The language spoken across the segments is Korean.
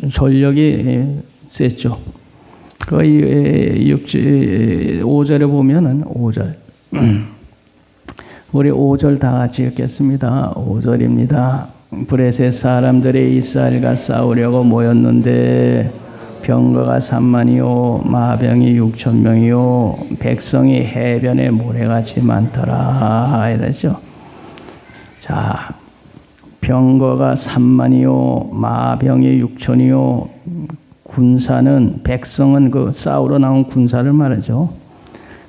전력이 셌죠. 그 5절에 보면은 5절. 우리 5절 다 같이 읽겠습니다. 5절입니다. 브레셋 사람들이 이스라엘과 싸우려고 모였는데 병거가 3만이요 마병이 6,000명이요 백성이 해변에 모래같이 많더라 이랬죠. 자, 병거가 3만이요 마병이 6천이요 군사는 백성은 그 싸우러 나온 군사를 말하죠.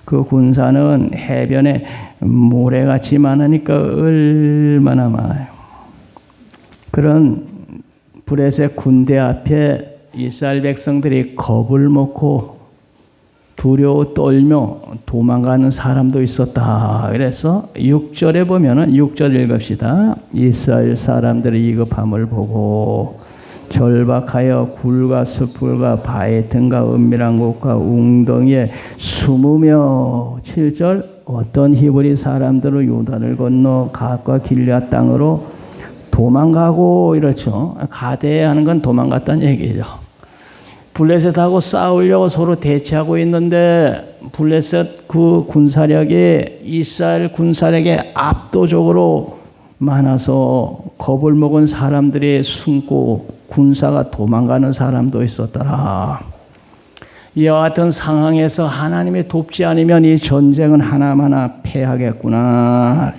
그 군사는 해변에 모래같이 많으니까 얼마나 많아요. 그런 브레셋 군대 앞에 이스라엘 백성들이 겁을 먹고 두려워 떨며 도망가는 사람도 있었다. 그래서 6절에 보면은 6절 읽읍시다. 이스라엘 사람들의 위급함을 보고 절박하여 굴과 숲풀과 바위 등과 은밀한 곳과 웅덩이에 숨으며 7절 어떤 히브리 사람들은 요단을 건너 갓과 길앗 땅으로 도망가고 이렇죠. 가대하는 건 도망갔다는 얘기죠. 블레셋하고 싸우려고 서로 대치하고 있는데 블레셋 그 군사력이 이스라엘 군사력에 압도적으로 많아서 겁을 먹은 사람들이 숨고 군사가 도망가는 사람도 있었더라. 이와 같은 상황에서 하나님이 돕지 않으면 이 전쟁은 하나마나 패하겠구나.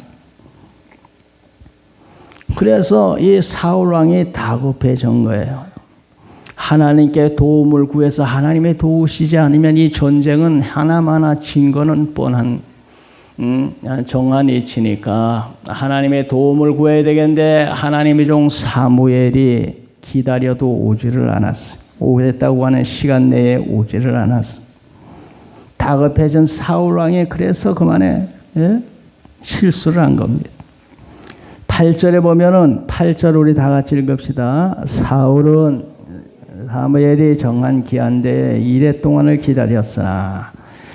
그래서 이 사울 왕이 다급해진 거예요. 하나님께 도움을 구해서 하나님이 도우시지 않으면 이 전쟁은 하나마나 진 거는 뻔한 정한 이치니까 하나님의 도움을 구해야 되겠는데 하나님의 종 사무엘이 기다려도 오지를 않았어요. 오겠다고 하는 시간 내에 오지를 않았어요. 다급해진 사울 왕이 그래서 그만에 실수를 한 겁니다. 8절에 보면은 8절 우리 다 같이 읽읍시다. 사울은 사무엘이 정한 기한대 이래 동안을 기다렸으나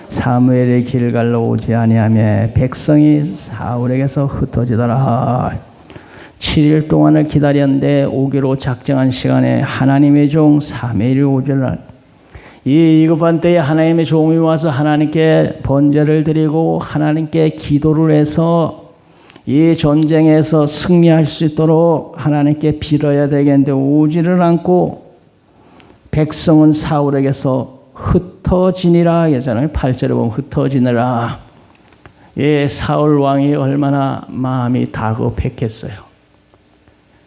사무엘이 길갈로 오지 아니하며 백성이 사울에게서 흩어지더라. 7일 동안을 기다렸는데 오기로 작정한 시간에 하나님의 종 사무엘이 오지를 이 위급한 때에 하나님의 종이 와서 하나님께 번제를 드리고 하나님께 기도를 해서 이 전쟁에서 승리할 수 있도록 하나님께 빌어야 되겠는데 오지를 않고 백성은 사울에게서 흩어지니라 하잖아요. 8절에 보면 흩어지니라. 예, 사울 왕이 얼마나 마음이 다급했겠어요.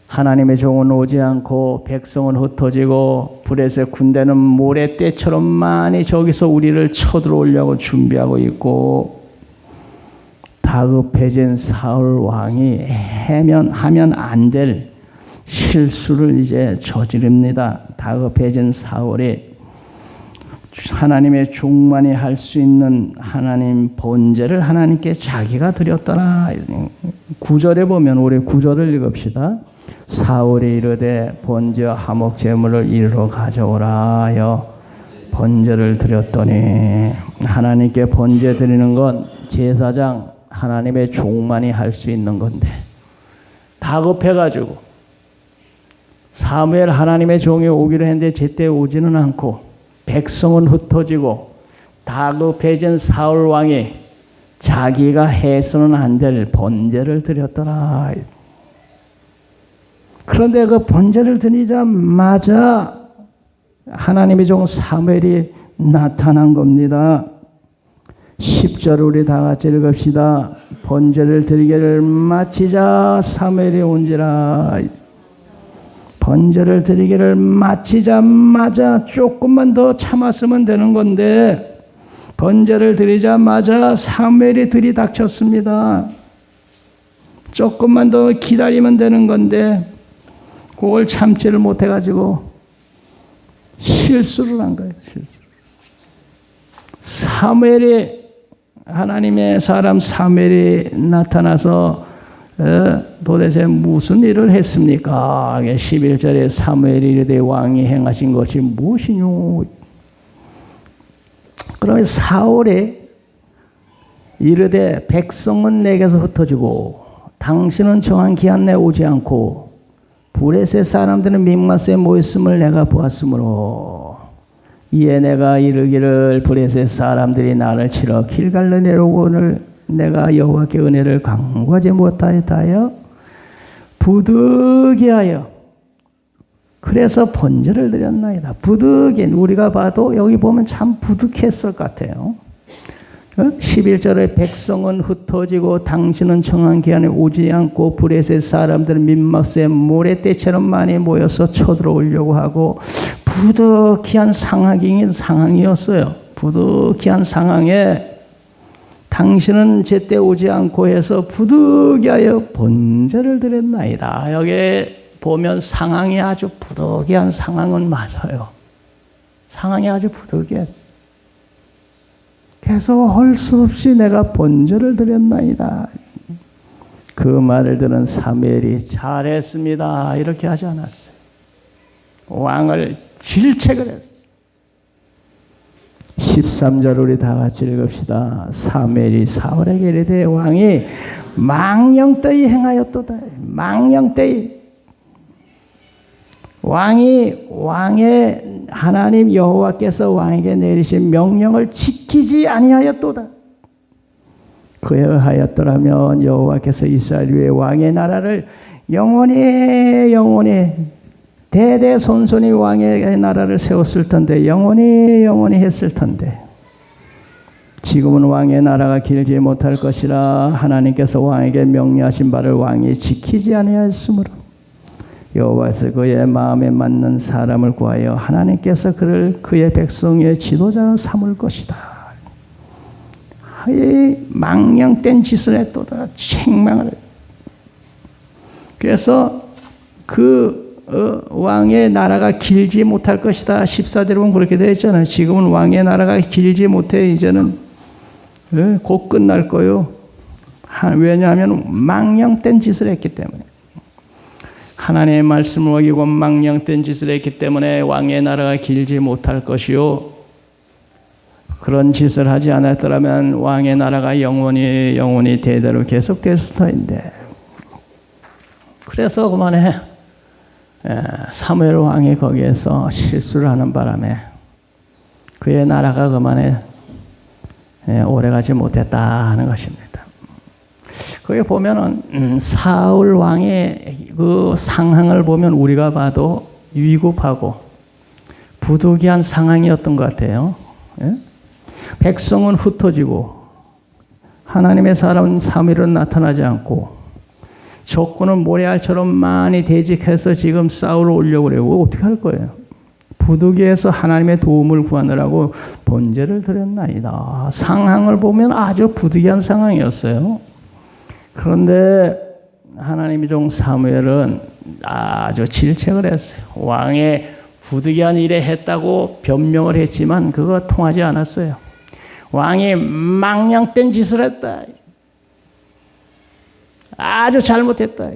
하나님의 종은 오지 않고 백성은 흩어지고 브레셋 군대는 모래떼처럼 많이 저기서 우리를 쳐들어오려고 준비하고 있고 다급해진 사울 왕이 하면 안 될 실수를 이제 저지릅니다. 다급해진 사울이 하나님의 종만이 할 수 있는 하나님 번제를 하나님께 자기가 드렸더라. 9절에 보면 우리 9절을 읽읍시다. 사울이 이르되 번제와 화목 제물을 이리로 가져오라 하여 번제를 드렸더니 하나님께 번제 드리는 건 제사장 하나님의 종만이 할 수 있는 건데 다급해가지고 사무엘 하나님의 종이 오기로 했는데 제때 오지는 않고 백성은 흩어지고 다급해진 사울 왕이 자기가 해서는 안 될 번제를 드렸더라. 그런데 그 번제를 드리자마자 하나님의 종 사무엘이 나타난 겁니다. 10절 우리 다 같이 읽읍시다. 번제를 드리기를 마치자 사무엘이 온지라. 번제를 드리기를 마치자마자 조금만 더 참았으면 되는 건데 번제를 드리자마자 사무엘이 들이닥쳤습니다. 조금만 더 기다리면 되는 건데 그걸 참지를 못해가지고 실수를 한 거예요. 실수. 사무엘이 하나님의 사람 사무엘이 나타나서 도대체 무슨 일을 했습니까? 11절에 사무엘이 이르되 왕이 행하신 것이 무엇이뇨? 그러면 사울이 이르되 백성은 내게서 흩어지고 당신은 정한 기한 내에 오지 않고 브레셋 사람들은 mikmas에 모였음을 내가 보았으므로 이에 내가 이르기를 브레셋 사람들이 나를 치러 길갈로 내려오거늘 내가 여호와께 은혜를 간구하지 못하였다하여 부득이하여 그래서 번제를 드렸나이다. 부득인 우리가 봐도 여기 보면 참 부득했을 것 같아요. 11절에 백성은 흩어지고 당신은 정한 기한에 오지 않고 브레셋 사람들은 민막새 모래떼처럼 많이 모여서 쳐들어오려고 하고 부득이한 상황이었어요. 부득이한 상황에 당신은 제때 오지 않고 해서 부득이하여 번제를 드렸나이다. 여기 보면 상황이 아주 부득이한 상황은 맞아요. 상황이 아주 부득이했어. 그래서 할 수 없이 내가 번제를 드렸나이다. 그 말을 들은 사무엘이 잘했습니다. 이렇게 하지 않았어요. 왕을 질책을 했어요. 13절 우리 다 같이 읽읍시다. 사무엘이 사울에게 이르되 왕이 망령되이 행하였도다. 망령되이. 왕의 하나님 여호와께서 왕에게 내리신 명령을 지키지 아니하였도다. 그하였더라면 여호와께서 이스라엘 위에 왕의 나라를 영원히 대대손손이 왕의 나라를 세웠을 텐데 영원히 했을 텐데 지금은 왕의 나라가 길지 못할 것이라 하나님께서 왕에게 명령하신 바를 왕이 지키지 아니하였으므로 여호와께서 그의 마음에 맞는 사람을 구하여 하나님께서 그를 그의 백성의 지도자로 삼을 것이다. 이 망령된 짓을 했도다. 책망을 했다. 그래서 왕의 나라가 길지 못할 것이다. 14절에 보면 그렇게 되어 있잖아요. 지금은 왕의 나라가 길지 못해. 이제는 곧 끝날 거요. 왜냐하면 망령된 짓을 했기 때문에. 하나님의 말씀을 어기고 망령된 짓을 했기 때문에 왕의 나라가 길지 못할 것이요. 그런 짓을 하지 않았더라면 왕의 나라가 영원히 대대로 계속될 터인데. 그래서 그만해. 사무엘 왕이 거기에서 실수를 하는 바람에 그의 나라가 그만해 오래가지 못했다 하는 것입니다. 거기 보면은 사울 왕의 그 상황을 보면 우리가 봐도 위급하고 부득이한 상황이었던 것 같아요. 백성은 흩어지고 하나님의 사람 사무엘은 나타나지 않고 적군은 모래알처럼 많이 대직해서 지금 싸우러 오려고 그래요. 어떻게 할 거예요? 부득이해서 하나님의 도움을 구하느라고 번제를 드렸나이다. 상황을 보면 아주 부득이한 상황이었어요. 그런데 하나님의 종 사무엘은 아주 질책을 했어요. 왕의 부득이한 일에 했다고 변명을 했지만 그거 통하지 않았어요. 왕이 망령된 짓을 했다. 아주 잘못했다.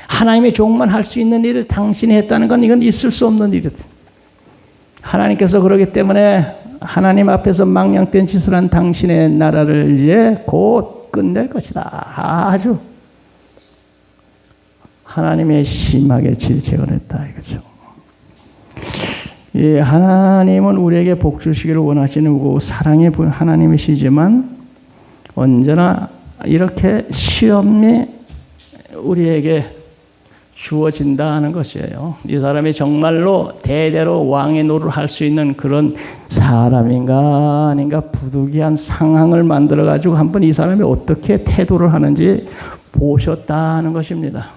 하나님의 종만 할 수 있는 일을 당신이 했다는 건 이건 있을 수 없는 일이다. 하나님께서 그러기 때문에 하나님 앞에서 망령된 짓을 한 당신의 나라를 이제 곧 끝낼 것이다. 아주 하나님의 심하게 질책을 했다 이거죠. 예, 하나님은 우리에게 복 주시기를 원하시는 사랑의 하나님이시지만 언제나 이렇게 시험이 우리에게 주어진다는 것이에요. 이 사람이 정말로 대대로 왕의 노릇을 할 수 있는 그런 사람인가 아닌가 부득이한 상황을 만들어 가지고 한번 이 사람이 어떻게 태도를 하는지 보셨다는 것입니다.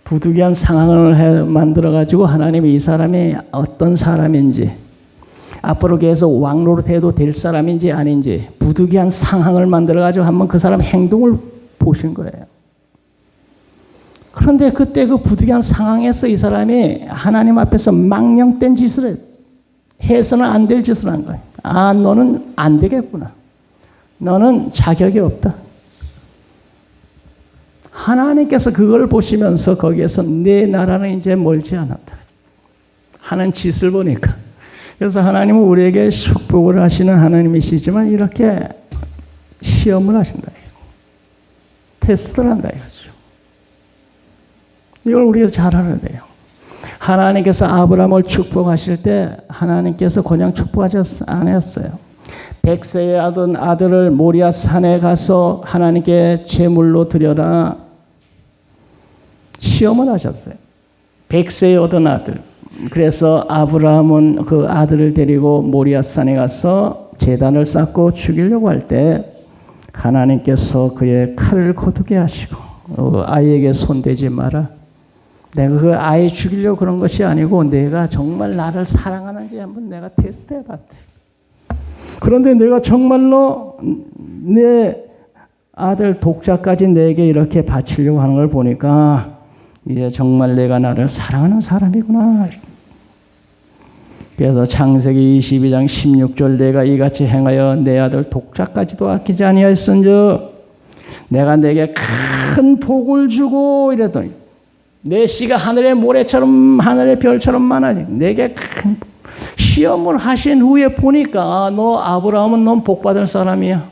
부득이한 상황을 만들어 가지고 하나님이 이 사람이 어떤 사람인지 앞으로 계속 왕 노릇해도 될 사람인지 아닌지 부득이한 상황을 만들어 가지고 한번 그 사람 행동을 보신 거예요. 그런데 그때 그 부득이한 상황에서 이 사람이 하나님 앞에서 망령된 짓을 해서는 안 될 짓을 한 거예요. 아, 너는 안 되겠구나. 너는 자격이 없다. 하나님께서 그걸 보시면서 거기에서 내 나라는 이제 멀지 않았다 하는 짓을 보니까 그래서 하나님은 우리에게 축복을 하시는 하나님이시지만 이렇게 시험을 하신다. 테스트를 한다 이거죠. 이걸 우리가 잘 알아야 돼요. 하나님께서 아브라함을 축복하실 때 하나님께서 그냥 축복하지 않았어요. 100세에 얻은 아들을 모리아 산에 가서 하나님께 제물로 드려라 시험을 하셨어요. 100세에 얻은 아들. 그래서 아브라함은 그 아들을 데리고 모리아 산에 가서 제단을 쌓고 죽이려고 할 때 하나님께서 그의 칼을 거두게 하시고 아이에게 손대지 마라. 내가 그 아이 죽이려고 그런 것이 아니고 내가 정말 나를 사랑하는지 한번 내가 테스트해 봤대. 그런데 내가 정말로 내 아들 독자까지 내게 이렇게 바치려고 하는 걸 보니까 이제 정말 내가 나를 사랑하는 사람이구나. 그래서 창세기 22장 16절 내가 이같이 행하여 내 아들 독자까지도 아끼지 아니하였은즉 내가 내게 큰 복을 주고 이랬더니 내 씨가 하늘의 모래처럼 하늘의 별처럼 많아지. 내게 큰 시험을 하신 후에 보니까 너 아브라함은 넌 복받을 사람이야.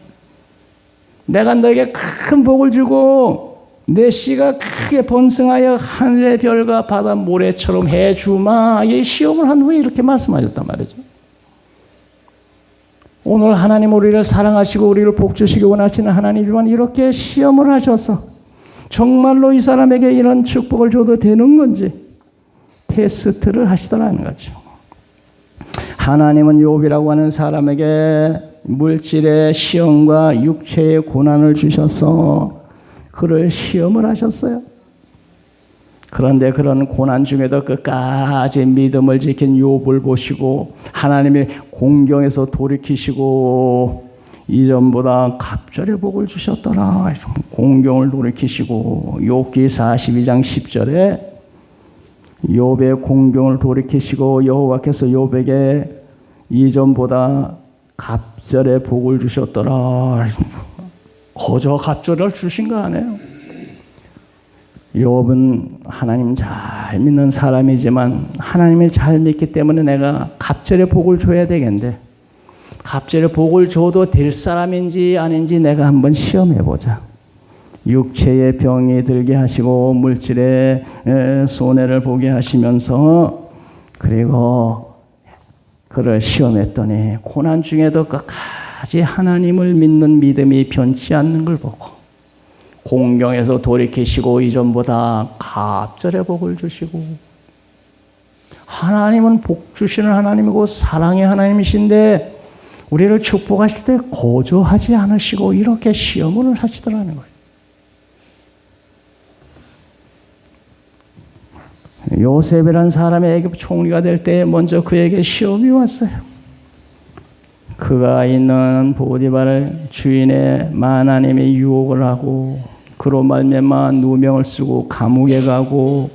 내가 너에게 큰 복을 주고 내 씨가 크게 번성하여 하늘의 별과 바다 모래처럼 해주마. 이 시험을 한 후에 이렇게 말씀하셨단 말이죠. 오늘 하나님 우리를 사랑하시고 우리를 복주시기 원하시는 하나님이지만 이렇게 시험을 하셔서 정말로 이 사람에게 이런 축복을 줘도 되는 건지 테스트를 하시더라는 거죠. 하나님은 욥이라고 하는 사람에게 물질의 시험과 육체의 고난을 주셔서 그를 시험을 하셨어요. 그런데 그런 고난 중에도 끝까지 믿음을 지킨 욥을 보시고 하나님의 공경에서 돌이키시고 이전보다 갑절의 복을 주셨더라. 공경을 돌이키시고 욥기 42장 10절에 욥의 공경을 돌이키시고 여호와께서 욥에게 이전보다 갑절의 복을 주셨더라. 거저 갑절을 주신 거 아니에요. 욥은 하나님 잘 믿는 사람이지만 하나님을 잘 믿기 때문에 내가 갑절의 복을 줘야 되겠는데 갑절의 복을 줘도 될 사람인지 아닌지 내가 한번 시험해보자. 육체의 병이 들게 하시고 물질의 손해를 보게 하시면서 그리고 그를 시험했더니 고난 중에도 끝까지 하나님을 믿는 믿음이 변치 않는 걸 보고 공경에서 돌이키시고 이전보다 갑절의 복을 주시고 하나님은 복 주시는 하나님이고 사랑의 하나님이신데 우리를 축복하실 때 거저하지 않으시고 이렇게 시험을 하시더라는 거예요. 요셉이라는 사람이 애굽 총리가 될 때 먼저 그에게 시험이 왔어요. 그가 있는 보디발을 주인의 마나님이 유혹을 하고 그로 말미암아 누명을 쓰고 감옥에 가고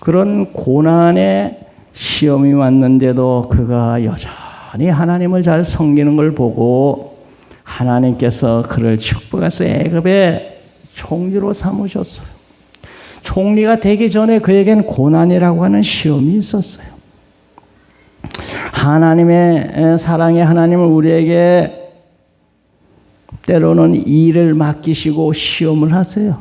그런 고난의 시험이 왔는데도 그가 여전히 하나님을 잘 섬기는 걸 보고 하나님께서 그를 축복해서 애굽의 총리로 삼으셨어요. 총리가 되기 전에 그에겐 고난이라고 하는 시험이 있었어요. 하나님의 사랑의 하나님은 우리에게 때로는 일을 맡기시고 시험을 하세요.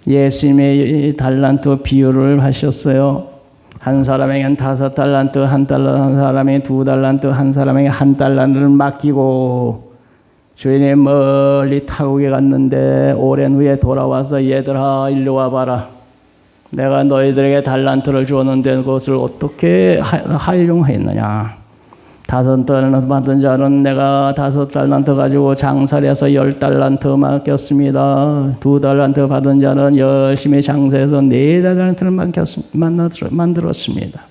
예수님의 달란트 비유를 하셨어요. 한 사람에게는 5달란트, 1달란트, 한 사람에게 2달란트, 한 사람에게 1달란트를 맡기고 주인이 멀리 타국에 갔는데 오랜 후에 돌아와서 얘들아 일로 와봐라. 내가 너희들에게 달란트를 주었는데 그것을 어떻게 활용했느냐. 5달란트 받은 자는 내가 5달란트 가지고 장사를 해서 10달란트 맡겼습니다. 2달란트 받은 자는 열심히 장사해서 4달란트를 만들었습니다.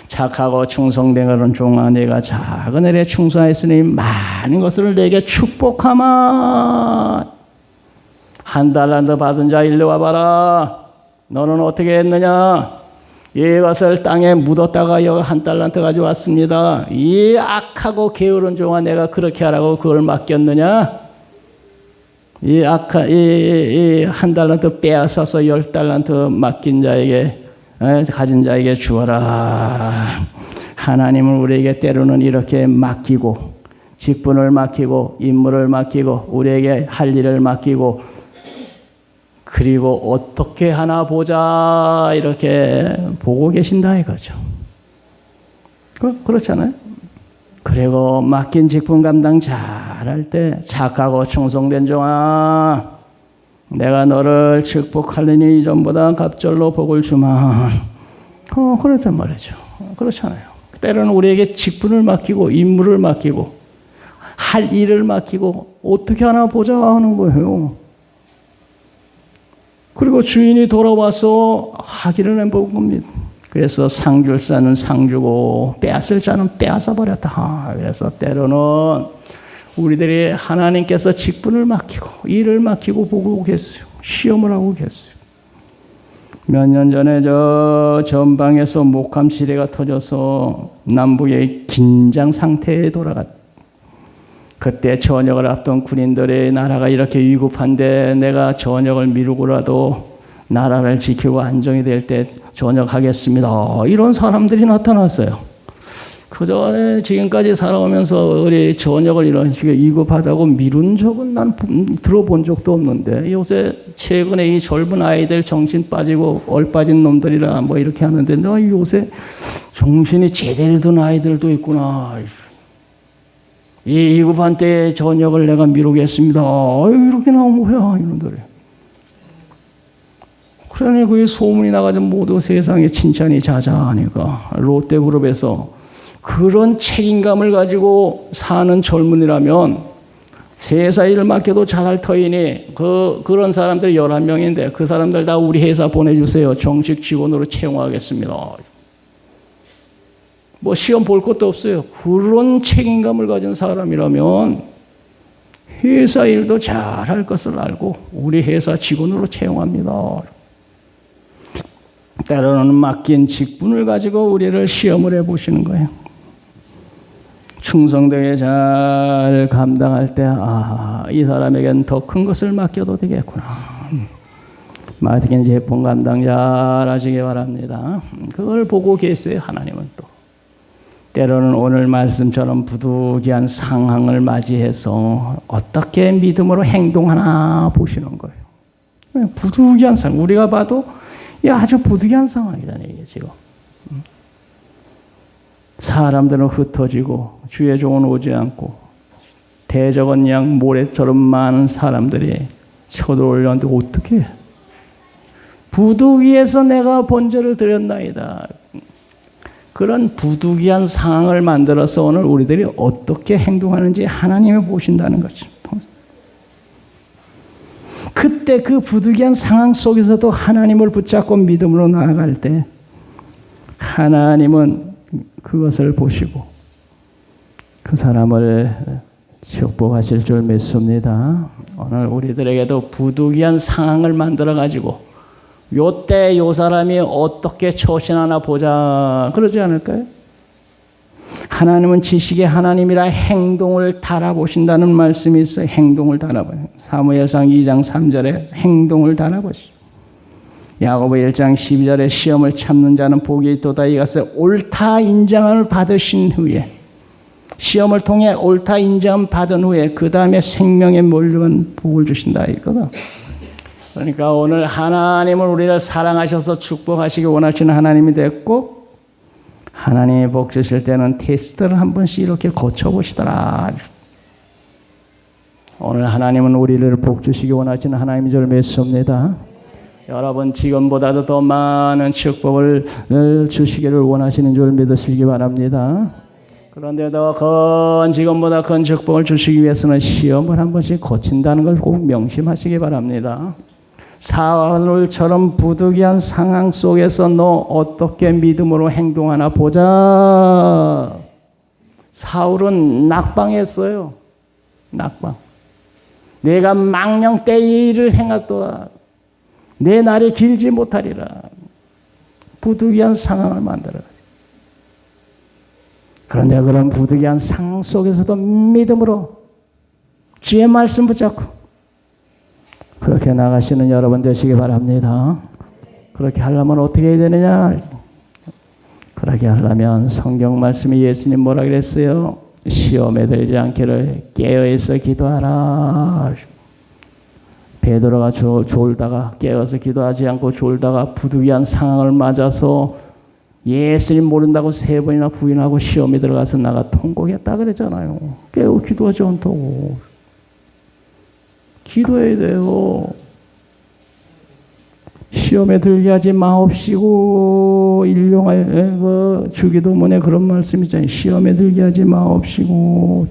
착하고 충성되는 종아 내가 작은 일에 충성했으니 많은 것을 내게 축복하마. 1달란트 받은 자 일로 와봐라. 너는 어떻게 했느냐? 이것을 땅에 묻었다가 여기 1달란트 가져왔습니다. 이 악하고 게으른 종아 내가 그렇게 하라고 그걸 맡겼느냐? 이 1달란트 빼앗아서 10달란트 맡긴 자에게 가진 자에게 주어라. 하나님은 우리에게 때로는 이렇게 맡기고 직분을 맡기고 임무를 맡기고 우리에게 할 일을 맡기고 그리고 어떻게 하나 보자 이렇게 보고 계신다 이거죠. 그렇잖아요. 그리고 맡긴 직분 감당 잘할 때 착하고 충성된 종아, 내가 너를 축복하려니 이전보다 갑절로 복을 주마. 그렇단 말이죠. 그렇잖아요. 때로는 우리에게 직분을 맡기고 임무를 맡기고 할 일을 맡기고 어떻게 하나 보자 하는 거예요. 그리고 주인이 돌아와서 하기를 해본 겁니다. 그래서 상줄 자는 상주고 빼앗을 자는 빼앗아 버렸다. 그래서 때로는 우리들이 하나님께서 직분을 맡기고 일을 맡기고 보고 계세요. 시험을 하고 계세요. 몇 년 전에 저 전방에서 목함 지뢰가 터져서 남북의 긴장 상태에 돌아갔다. 그때 전역을 앞둔 군인들의 나라가 이렇게 위급한데 내가 전역을 미루고라도 나라를 지키고 안정이 될 때 전역하겠습니다. 이런 사람들이 나타났어요. 그전에 지금까지 살아오면서 우리 전역을 이런 식으로 위급하다고 미룬 적은 난 들어본 적도 없는데 요새 최근에 이 젊은 아이들 정신 빠지고 얼빠진 놈들이라 뭐 이렇게 하는데 너 요새 정신이 제대로 든 아이들도 있구나. 이 위급한 때에 전역을 내가 미루겠습니다. 이렇게 나오면 뭐야 이놈들이. 그러니 그 소문이 나가지고 모두 세상에 칭찬이 자자하니까 롯데그룹에서 그런 책임감을 가지고 사는 젊은이라면 세사 일을 맡겨도 잘할 터이니 그런 사람들 11명인데 그 사람들 다 우리 회사 보내주세요. 정식 직원으로 채용하겠습니다. 뭐 시험 볼 것도 없어요. 그런 책임감을 가진 사람이라면 회사 일도 잘할 것을 알고 우리 회사 직원으로 채용합니다. 때로는 맡긴 직분을 가지고 우리를 시험을 해보시는 거예요. 충성되게 잘 감당할 때, 이 사람에겐 더 큰 것을 맡겨도 되겠구나. 맡긴 직분 감당 잘 하시기 바랍니다. 그걸 보고 계세요, 하나님은 또. 때로는 오늘 말씀처럼 부득이한 상황을 맞이해서 어떻게 믿음으로 행동하나 보시는 거예요. 부득이한 상황. 우리가 봐도 아주 부득이한 상황이잖아요, 이게 지금. 사람들은 흩어지고 주의 종은 오지 않고 대적은 양 모래처럼 많은 사람들이 쳐들어오려는데 어떻게 해? 부득이해서 내가 번제를 드렸나이다. 그런 부득이한 상황을 만들어서 오늘 우리들이 어떻게 행동하는지 하나님이 보신다는 거죠. 그때 그 부득이한 상황 속에서도 하나님을 붙잡고 믿음으로 나아갈 때 하나님은 그것을 보시고 그 사람을 축복하실 줄 믿습니다. 오늘 우리들에게도 부득이한 상황을 만들어 가지고 요때 요 사람이 어떻게 처신하나 보자 그러지 않을까요? 하나님은 지식의 하나님이라 행동을 달아보신다는 말씀이 있어요. 행동을 달아봐요. 사무엘상 2장 3절에 행동을 달아보시오. 야고보 1장 12절에 시험을 참는 자는 복이 있도다. 이것을 옳다 인정을 받으신 후에 시험을 통해 옳다 인정 받은 후에 그 다음에 생명에 몰려간 복을 주신다 이거다. 그러니까 오늘 하나님은 우리를 사랑하셔서 축복하시기 원하시는 하나님이 됐고 하나님이 복 주실 때는 테스트를 한 번씩 이렇게 거쳐보시더라. 오늘 하나님은 우리를 복 주시기 원하시는 하나님인 줄 믿습니다. 여러분 지금보다도 더 많은 축복을 주시기를 원하시는 줄 믿으시기 바랍니다. 그런데 지금보다 큰 축복을 주시기 위해서는 시험을 한 번씩 거친다는 걸 꼭 명심하시기 바랍니다. 사울처럼 부득이한 상황 속에서 너 어떻게 믿음으로 행동하나 보자. 사울은 낙방했어요. 낙방. 내가 망령 때의 일을 행하도다. 내 날이 길지 못하리라. 부득이한 상황을 만들어. 그런데 그런 부득이한 상황 속에서도 믿음으로 주의 말씀 붙잡고 그렇게 나가시는 여러분 되시기 바랍니다. 그렇게 하려면 어떻게 해야 되느냐? 그렇게 하려면 성경 말씀이 예수님 뭐라 베드로가 졸다가 깨어서 기도하지 않고 졸다가 부득이한 상황을 맞아서 예수님 모른다고 3번이나 부인하고 시험에 들어가서 나가 통곡했다 그랬잖아요. 깨우 기도하지 않다고. 기도해야 돼요. 시험에 들게 하지 마옵시고 일용할 그 주기도문에 그런 말씀 있잖아요. 시험에 들게 하지 마옵시고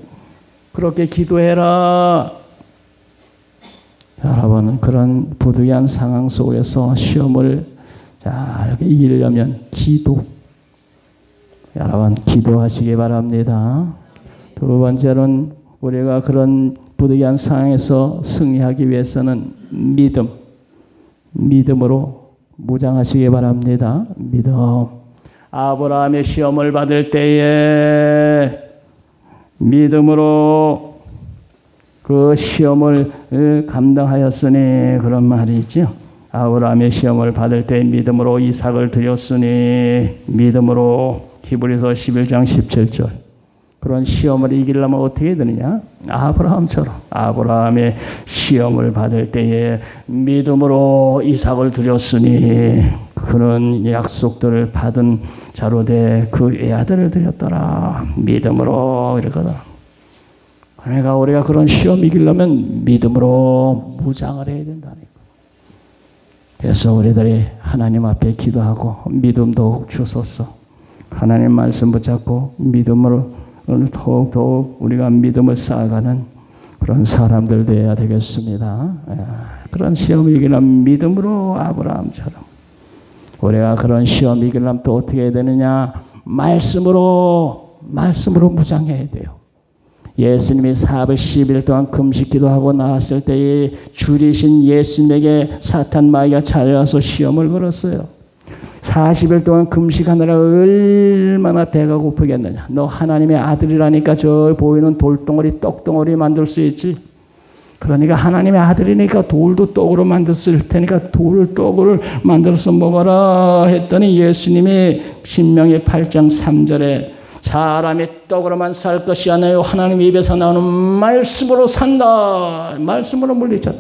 그렇게 기도해라. 여러분 그런 부득이한 상황 속에서 시험을 잘 이기려면 기도. 여러분 기도하시기 바랍니다. 두 번째는 우리가 그런 부득이한 상황에서 승리하기 위해서는 믿음으로 무장하시기 바랍니다. 믿음. 아브라함의 시험을 받을 때에 믿음으로 그 시험을 감당하였으니 그런 말이 있죠. 아브라함의 시험을 받을 때 믿음으로 이삭을 드렸으니 믿음으로 히브리서 11장 17절. 그런 시험을 이기려면 어떻게 되느냐? 아브라함처럼 아브라함의 시험을 받을 때에 믿음으로 이삭을 드렸으니 그런 약속들을 받은 자로 돼 그 애아들을 드렸더라. 믿음으로 이러거든. 그러니까 우리가 그런 시험 이기려면 믿음으로 무장을 해야 된다니까. 그래서 우리들이 하나님 앞에 기도하고 믿음 더욱 주소서. 하나님 말씀 붙잡고 믿음으로 더욱 우리가 믿음을 쌓아가는 그런 사람들 되어야 되겠습니다. 그런 시험 이기려면 믿음으로 아브라함처럼. 우리가 그런 시험 이기려면 또 어떻게 해야 되느냐? 말씀으로 무장해야 돼요. 예수님이 410일 동안 금식 기도하고 나왔을 때에 줄이신 예수님에게 사탄 마귀가 찾아와서 시험을 걸었어요. 40일 동안 금식하느라 얼마나 배가 고프겠느냐. 너 하나님의 아들이라니까 저 보이는 돌덩어리 떡덩어리 만들 수 있지. 그러니까 하나님의 아들이니까 돌도 떡으로 만들었을 테니까 돌을 떡으로 만들어서 먹어라 했더니 예수님이 신명기 8장 3절에 사람이 떡으로만 살 것이 아니요 하나님 입에서 나오는 말씀으로 산다. 말씀으로 물리쳤다.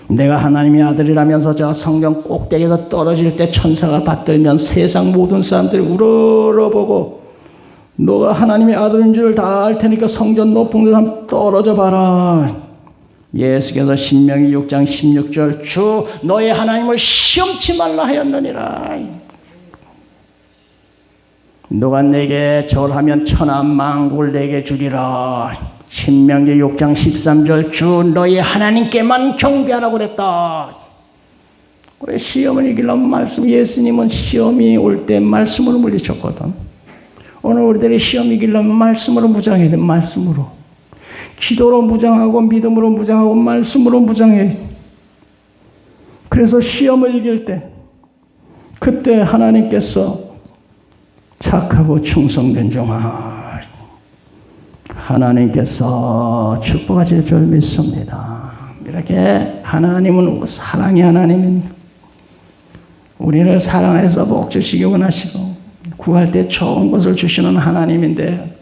내가 하나님의 아들이라면서 저 성경 꼭대기에서 떨어질 때 천사가 받들면 세상 모든 사람들이 우러러보고 너가 하나님의 아들인 줄 다 알 테니까 성전 높은 데 한번 떨어져 봐라. 예수께서 신명기 6장 16절 주 너의 하나님을 시험치 말라 하였느니라. 너가 내게 절하면 천하 만국을 내게 주리라. 신명기 6장 13절 주 너희 하나님께만 경배하라고 그랬다. 우리 시험을 이기려면 말씀. 예수님은 시험이 올 때 말씀으로 물리쳤거든. 오늘 우리들이 시험 이기려면 말씀으로 무장해야 돼. 말씀으로. 기도로 무장하고 믿음으로 무장하고 말씀으로 무장해. 그래서 시험을 이길 때 그때 하나님께서 착하고 충성된 종아 하나님께서 축복하실 줄 믿습니다. 이렇게 하나님은 사랑의 하나님입니다. 우리를 사랑해서 복 주시기 원하시고 구할 때 좋은 것을 주시는 하나님인데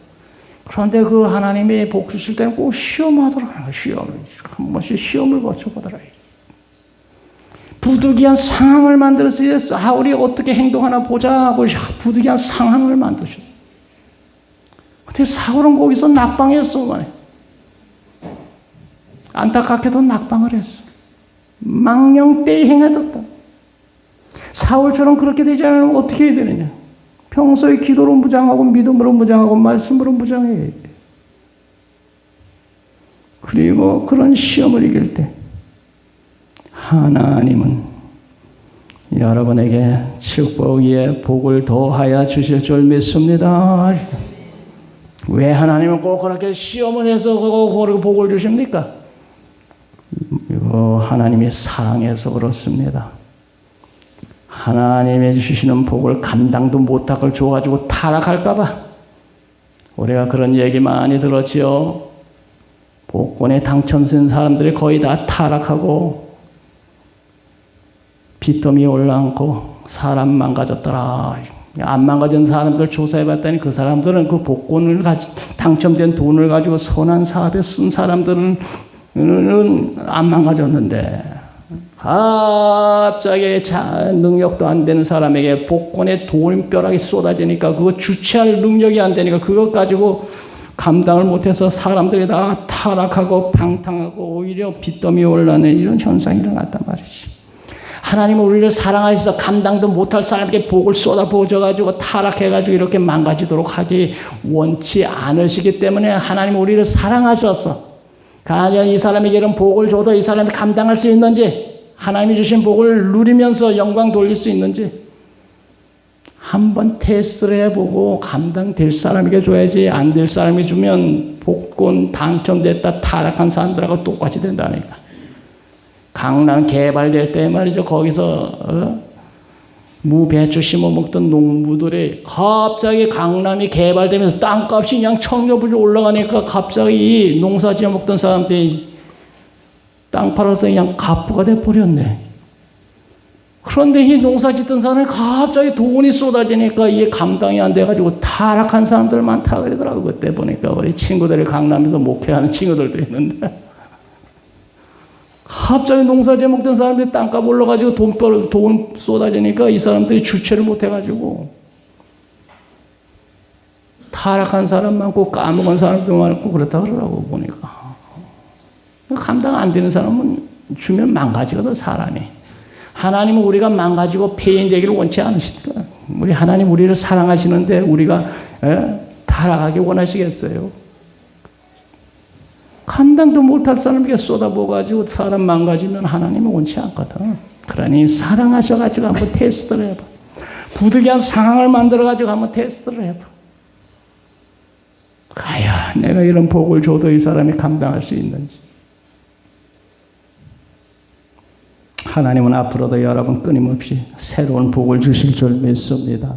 그런데 그 하나님이 복 주실 때는 꼭 시험하더라고요. 한 번씩 시험을 거쳐보더라고요. 부득이한 상황을 만들어서 우리 어떻게 행동하나 보자 하고 부득이한 상황을 만드셨어요. 어떻게 사울은 거기서 낙방했어. 안타깝게도 낙방을 했어. 망령되이 행해졌다. 사울처럼 그렇게 되지 않으면 어떻게 해야 되느냐. 평소에 기도로 무장하고 믿음으로 무장하고 말씀으로 무장해야 돼. 그리고 그런 시험을 이길 때 하나님은 여러분에게 축복 위에 복을 더하여 주실 줄 믿습니다. 왜 하나님은 꼭 그렇게 시험을 해서 그렇게 복을 주십니까? 이거 하나님이 사랑해서 그렇습니다. 하나님이 주시는 복을 감당도 못할 걸 줘가지고 타락할까 봐. 우리가 그런 얘기 많이 들었지요. 복권에 당첨된 사람들이 거의 다 타락하고 빚더미 올라앉고 사람 망가졌더라. 안 망가진 사람들 조사해봤더니 그 사람들은 그 복권을 당첨된 돈을 가지고 선한 사업에 쓴 사람들은 안 망가졌는데 갑자기 능력도 안 되는 사람에게 복권에 돈벼락이 쏟아지니까 그거 주체할 능력이 안 되니까 그것 가지고 감당을 못해서 사람들이 다 타락하고 방탕하고 오히려 빚더미 올라는 이런 현상이 일어났단 말이지. 하나님은 우리를 사랑하셔서 감당도 못할 사람에게 복을 쏟아부어줘가지고 타락해가지고 이렇게 망가지도록 하기 원치 않으시기 때문에 하나님은 우리를 사랑하셔서 과연 이 사람에게 이런 복을 줘도 이 사람이 감당할 수 있는지, 하나님이 주신 복을 누리면서 영광 돌릴 수 있는지 한번 테스트를 해보고 감당될 사람에게 줘야지, 안 될 사람이 주면 복권 당첨됐다 타락한 사람들하고 똑같이 된다니까. 강남 개발될 때 말이죠. 거기서 무 배추 심어 먹던 농부들이 갑자기 강남이 개발되면서 땅값이 그냥 천겨불이 올라가니까 갑자기 이 농사 지어 먹던 사람들이 땅 팔아서 그냥 갑부가 돼버렸네. 그런데 이 농사 짓던 사람이 갑자기 돈이 쏟아지니까 이게 감당이 안 돼가지고 타락한 사람들 많다 그러더라고. 그때 보니까 우리 친구들이 강남에서 목회하는 친구들도 있는데 갑자기 농사 지어 먹던 사람들이 땅값 올라가지고 돈 쏟아지니까 이 사람들이 주체를 못해가지고 타락한 사람 많고 까먹은 사람도 많고 그렇다 그러더라고. 보니까 감당 안 되는 사람은 주면 망가지거든 사람이. 하나님은 우리가 망가지고 폐인되기를 원치 않으시더라. 우리 하나님 우리를 사랑하시는데 우리가 타락하기 원하시겠어요? 감당도 못할 사람에게 쏟아부어가지고 사람 망가지면 하나님은 원치 않거든. 그러니 사랑하셔가지고 한번 테스트를 해봐. 부득이한 상황을 만들어가지고 한번 테스트를 해봐. 과연 내가 이런 복을 줘도 이 사람이 감당할 수 있는지. 하나님은 앞으로도 여러분 끊임없이 새로운 복을 주실 줄 믿습니다.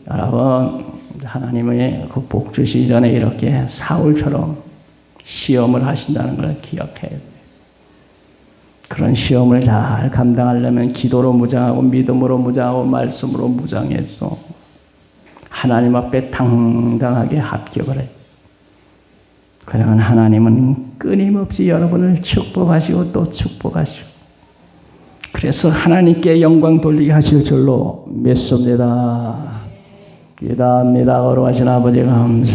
여러분 하나님의 그 복 주시기 전에 이렇게 사울처럼 시험을 하신다는 걸 기억해야 돼요. 그런 시험을 잘 감당하려면 기도로 무장하고 믿음으로 무장하고 말씀으로 무장해서 하나님 앞에 당당하게 합격을 해요. 그러면 하나님은 끊임없이 여러분을 축복하시고 또 축복하시고 그래서 하나님께 영광 돌리게 하실 줄로 믿습니다. 기도합니다. 거룩하신 아버지 감사합니다.